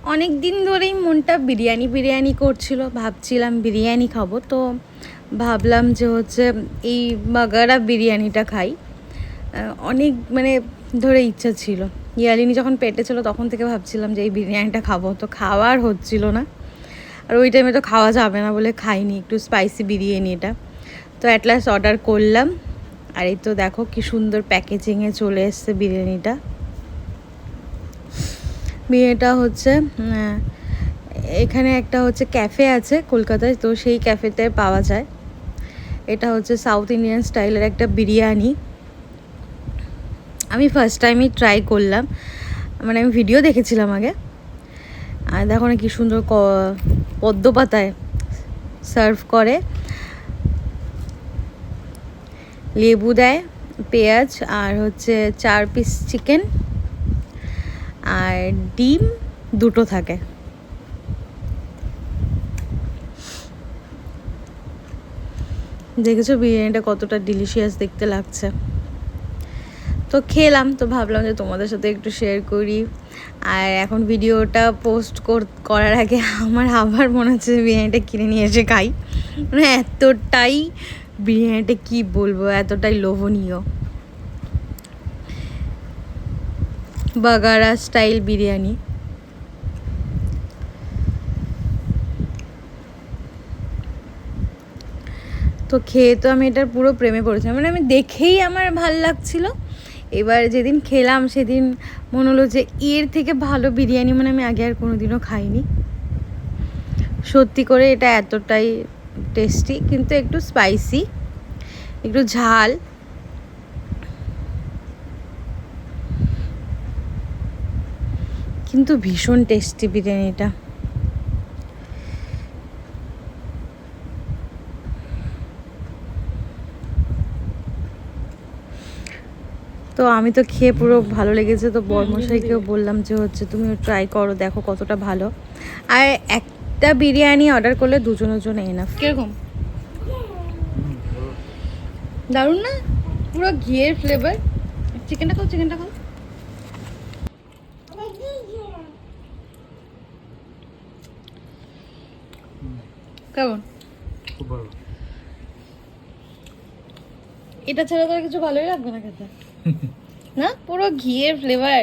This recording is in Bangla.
অনেক দিন ধরেই মনটা বিরিয়ানি বিরিয়ানি করছিল, ভাবছিলাম বিরিয়ানি খাবো। তো ভাবলাম যে হচ্ছে এই বাগারা বিরিয়ানিটা খাই। অনেক মানে ধরে ইচ্ছা ছিল, ইয়ালিনী যখন পেটে ছিল তখন থেকে ভাবছিলাম যে এই বিরিয়ানিটা খাবো, তো খাওয়ার হচ্ছিল না। আর ওই টাইমে তো খাওয়া যাবে না বলে খাইনি, একটু স্পাইসি বিরিয়ানি এটা। তো অ্যাট লাস্ট অর্ডার করলাম। আর এই তো দেখো কি সুন্দর প্যাকেজিংয়ে চলে এসছে বিরিয়ানিটা। বিয়েটা হচ্ছে এখানে একটা হচ্ছে ক্যাফে আছে কলকাতায়, তো সেই ক্যাফেতে পাওয়া যায়। এটা হচ্ছে সাউথ ইন্ডিয়ান স্টাইলের একটা বিরিয়ানি। আমি ফার্স্ট টাইমই ট্রাই করলাম, মানে আমি ভিডিও দেখেছিলাম আগে। আর দেখো না কি সুন্দর পদ্ম পাতায় সার্ভ করে, লেবু দেয়, পেঁয়াজ, আর হচ্ছে 4 পিস চিকেন, আর ডিম 2টো থাকে। দেখেছো বিরিয়ানিটা কতটা ডিলিশিয়াস দেখতে লাগছে। তো খেলাম, তো ভাবলাম যে তোমাদের সাথে একটু শেয়ার করি। আর এখন ভিডিওটা পোস্ট করার আগে আমার আবার মনে হচ্ছে বিরিয়ানিটা কিনে নিয়ে এসে খাই। মানে এতটাই বিরিয়ানিটা কি বলবো, এতটাই লোভনীয়। বাগারা স্টাইল বিরিয়ানি। তো খেয়ে তো আমি এটার পুরো প্রেমে পড়েছিলাম, মানে আমি দেখেই আমার ভাল লাগছিল। এবার যেদিন খেলাম সেদিন মনে হলো যে এর থেকে ভালো বিরিয়ানি মানে আমি আগে আর কোনোদিনও খাইনি। সত্যি করে এটা এতটাই টেস্টি, কিন্তু একটু স্পাইসি, একটু ঝাল। কিন্তু ভীষণ টেস্টি বিরিয়ানিটা। তো আমি তো খেয়ে পুরো ভালো লেগেছে, তো বরমশাইকেও বললাম যে হচ্ছে তুমিও ট্রাই করো, দেখো কতটা ভালো। আর একটা বিরিয়ানি অর্ডার করলে দুজনের জন্য এনাফ। কিরকম দারুণ না, পুরো ঘিয়ের ফ্লেভার। চিকেনটা খাও, চিকেনটা খাও। কেমন? খুব ভালো। এটা ছাড়া তো আর কিছু ভালোই লাগবে না খেতে। না, পুরো ঘিয়ের ফ্লেভার।